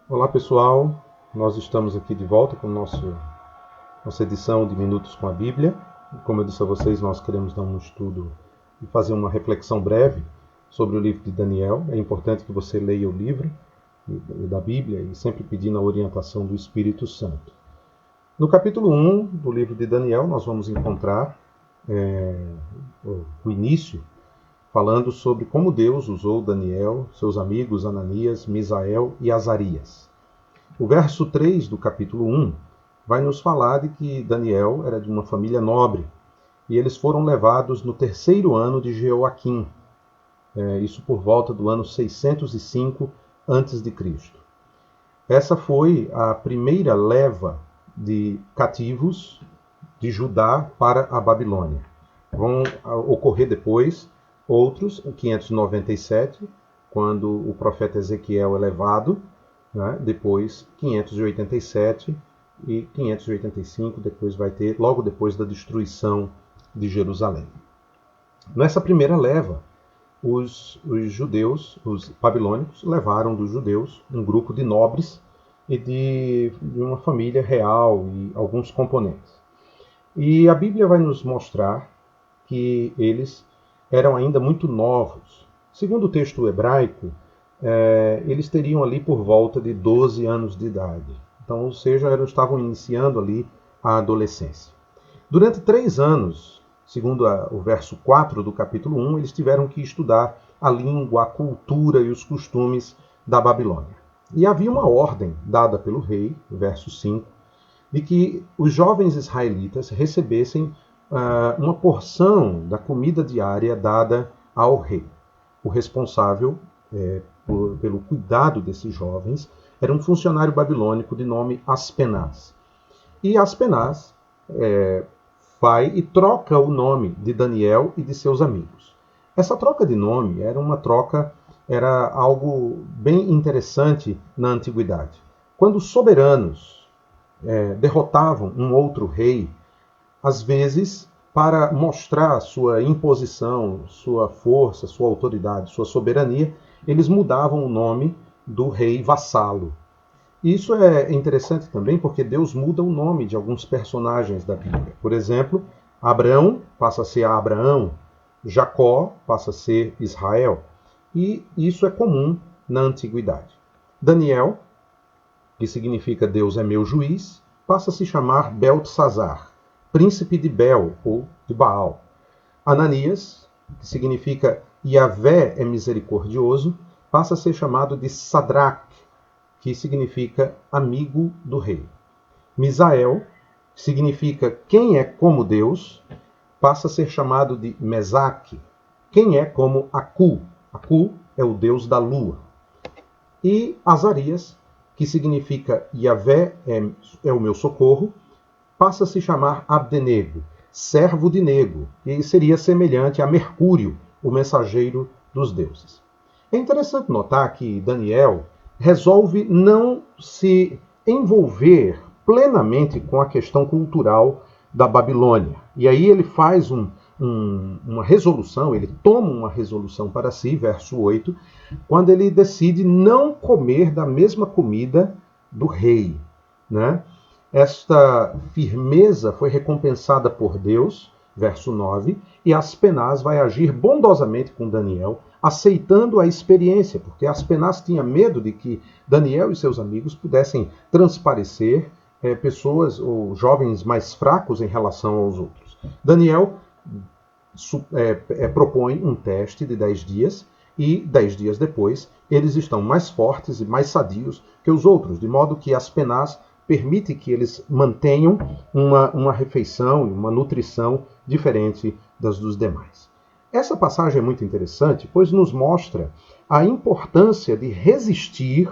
Olá pessoal, nós estamos aqui de volta com nossa edição de Minutos com a Bíblia. Como eu disse a vocês, nós queremos dar um estudo e fazer uma reflexão breve sobre o livro de Daniel. É importante que você leia o livro da Bíblia e sempre pedindo a orientação do Espírito Santo. No capítulo 1 do livro de Daniel, nós vamos encontrar o início falando sobre como Deus usou Daniel, seus amigos Ananias, Misael e Azarias. O verso 3 do capítulo 1 vai nos falar de que Daniel era de uma família nobre e eles foram levados no 3º ano de Jeoaquim, isso por volta do ano 605 a.C. Essa foi a primeira leva de cativos de Judá para a Babilônia. Vão ocorrer depois outros, em 597, quando o profeta Ezequiel é levado, depois 587 e 585, depois vai ter, logo depois da destruição de Jerusalém. Nessa primeira leva, os judeus, os babilônicos, levaram dos judeus um grupo de nobres e de uma família real e alguns componentes. E a Bíblia vai nos mostrar que eles eram ainda muito novos. Segundo o texto hebraico, eles teriam ali por volta de 12 anos de idade. Então, ou seja, estavam iniciando ali a adolescência. Durante 3 anos, segundo o verso 4 do capítulo 1, eles tiveram que estudar a língua, a cultura e os costumes da Babilônia. E havia uma ordem dada pelo rei, verso 5, de que os jovens israelitas recebessem uma porção da comida diária dada ao rei. O responsável pelo cuidado desses jovens era um funcionário babilônico de nome Aspenaz. E Aspenaz vai e troca o nome de Daniel e de seus amigos. Essa troca de nome era algo bem interessante na antiguidade. Quando os soberanos derrotavam um outro rei, às vezes, para mostrar sua imposição, sua força, sua autoridade, sua soberania, eles mudavam o nome do rei vassalo. E isso é interessante também porque Deus muda o nome de alguns personagens da Bíblia. Por exemplo, Abraão passa a ser Abraão, Jacó passa a ser Israel. E isso é comum na antiguidade. Daniel, que significa Deus é meu juiz, passa a se chamar Beltesazar, príncipe de Bel, ou de Baal. Ananias, que significa Yahvé é misericordioso, passa a ser chamado de Sadraque, que significa amigo do rei. Misael, que significa quem é como Deus, passa a ser chamado de Mesaque, quem é como Aku. Aku é o deus da lua. E Azarias, que significa Yahvé é o meu socorro, passa a se chamar Abdenego, servo de Nego, e seria semelhante a Mercúrio, o mensageiro dos deuses. É interessante notar que Daniel resolve não se envolver plenamente com a questão cultural da Babilônia. E aí ele faz uma resolução, ele toma uma resolução para si, verso 8, quando ele decide não comer da mesma comida do rei, né? Esta firmeza foi recompensada por Deus, verso 9, e Aspenaz vai agir bondosamente com Daniel, aceitando a experiência, porque Aspenaz tinha medo de que Daniel e seus amigos pudessem transparecer pessoas ou jovens mais fracos em relação aos outros. Daniel propõe um teste de 10 dias, e 10 dias depois eles estão mais fortes e mais sadios que os outros, de modo que Aspenaz permite que eles mantenham uma refeição e uma nutrição diferente das dos demais. Essa passagem é muito interessante, pois nos mostra a importância de resistir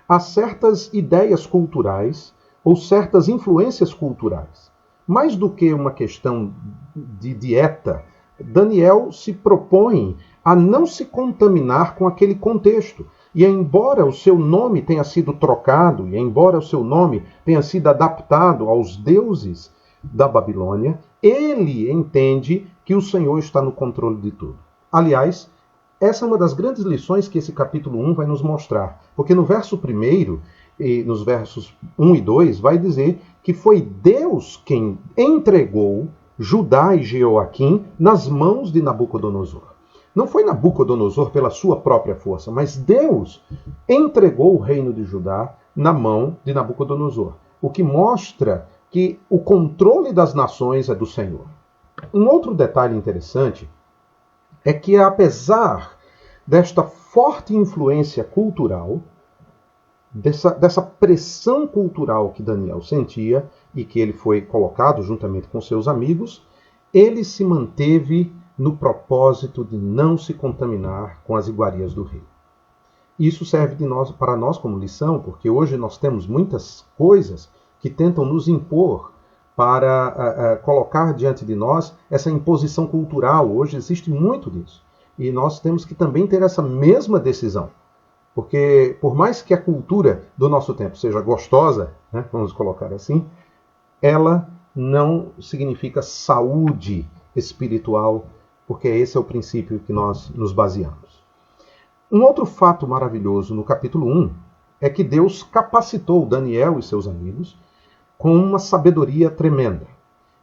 a certas ideias culturais ou certas influências culturais. Mais do que uma questão de dieta, Daniel se propõe a não se contaminar com aquele contexto, E embora o seu nome tenha sido trocado, e embora o seu nome tenha sido adaptado aos deuses da Babilônia, ele entende que o Senhor está no controle de tudo. Aliás, essa é uma das grandes lições que esse capítulo 1 vai nos mostrar. Porque no verso 1 e nos versos 1 e 2 vai dizer que foi Deus quem entregou Judá e Jeoaquim nas mãos de Nabucodonosor. Não foi Nabucodonosor pela sua própria força, mas Deus entregou o reino de Judá na mão de Nabucodonosor. O que mostra que o controle das nações é do Senhor. Um outro detalhe interessante é que, apesar desta forte influência cultural, dessa pressão cultural que Daniel sentia e que ele foi colocado juntamente com seus amigos, ele se manteve no propósito de não se contaminar com as iguarias do rei. Isso serve para nós como lição, porque hoje nós temos muitas coisas que tentam nos impor para colocar diante de nós essa imposição cultural. Hoje existe muito disso. E nós temos que também ter essa mesma decisão. Porque por mais que a cultura do nosso tempo seja gostosa, né, vamos colocar assim, ela não significa saúde espiritual, porque esse é o princípio que nós nos baseamos. Um outro fato maravilhoso no capítulo 1 é que Deus capacitou Daniel e seus amigos com uma sabedoria tremenda.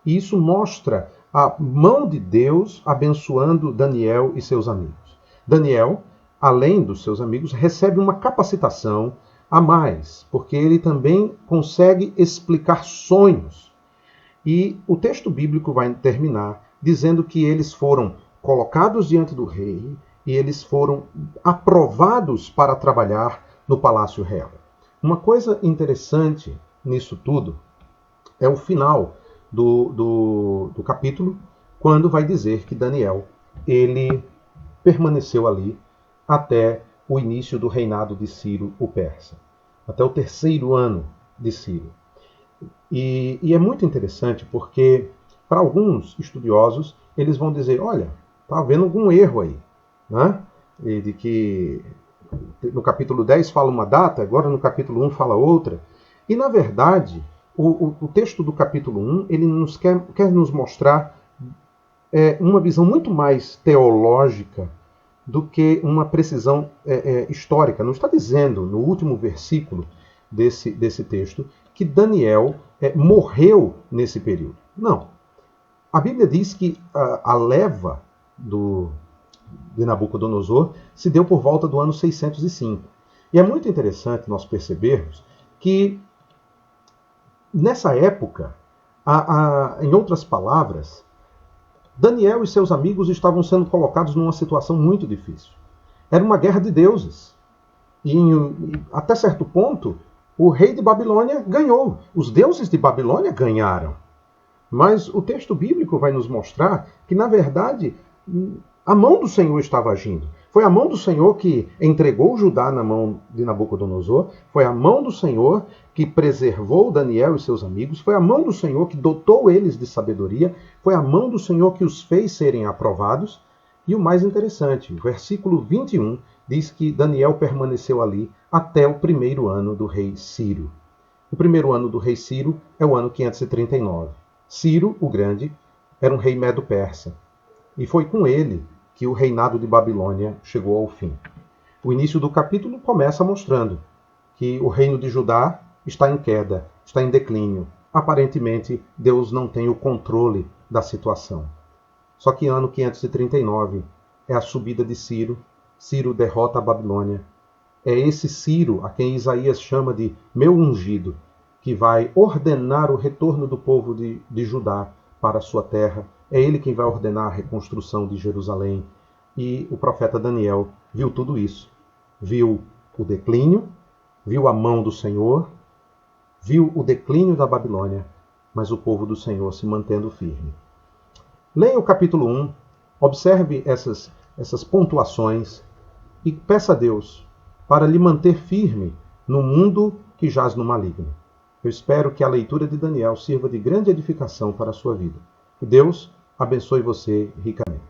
E isso mostra a mão de Deus abençoando Daniel e seus amigos. Daniel, além dos seus amigos, recebe uma capacitação a mais, porque ele também consegue explicar sonhos. E o texto bíblico vai terminar dizendo que eles foram colocados diante do rei e eles foram aprovados para trabalhar no Palácio Real. Uma coisa interessante nisso tudo é o final do capítulo, quando vai dizer que Daniel ele permaneceu ali até o início do reinado de Ciro o Persa, até o 3º ano de Ciro. E é muito interessante porque, para alguns estudiosos, eles vão dizer, olha, está havendo algum erro aí, né? E de que no capítulo 10 fala uma data, agora no capítulo 1 fala outra. E, na verdade, o texto do capítulo 1 ele quer nos mostrar uma visão muito mais teológica do que uma precisão histórica. Não está dizendo, no último versículo desse texto, que Daniel morreu nesse período. Não. A Bíblia diz que a leva de Nabucodonosor se deu por volta do ano 605. E é muito interessante nós percebermos que, nessa época, em outras palavras, Daniel e seus amigos estavam sendo colocados numa situação muito difícil. Era uma guerra de deuses. E até certo ponto, o rei de Babilônia ganhou. Os deuses de Babilônia ganharam. Mas o texto bíblico vai nos mostrar que, na verdade, a mão do Senhor estava agindo. Foi a mão do Senhor que entregou Judá na mão de Nabucodonosor. Foi a mão do Senhor que preservou Daniel e seus amigos. Foi a mão do Senhor que dotou eles de sabedoria. Foi a mão do Senhor que os fez serem aprovados. E o mais interessante, o versículo 21 diz que Daniel permaneceu ali até o 1º ano do rei Ciro. O 1º ano do rei Ciro é o ano 539. Ciro, o Grande, era um rei medo-persa. E foi com ele que o reinado de Babilônia chegou ao fim. O início do capítulo começa mostrando que o reino de Judá está em queda, está em declínio. Aparentemente, Deus não tem o controle da situação. Só que ano 539 é a subida de Ciro. Ciro derrota a Babilônia. É esse Ciro a quem Isaías chama de meu ungido, que vai ordenar o retorno do povo de Judá para a sua terra. É ele quem vai ordenar a reconstrução de Jerusalém. E o profeta Daniel viu tudo isso. Viu o declínio, viu a mão do Senhor, viu o declínio da Babilônia, mas o povo do Senhor se mantendo firme. Leia o capítulo 1, observe essas pontuações e peça a Deus para lhe manter firme no mundo que jaz no maligno. Eu espero que a leitura de Daniel sirva de grande edificação para a sua vida. Que Deus abençoe você ricamente.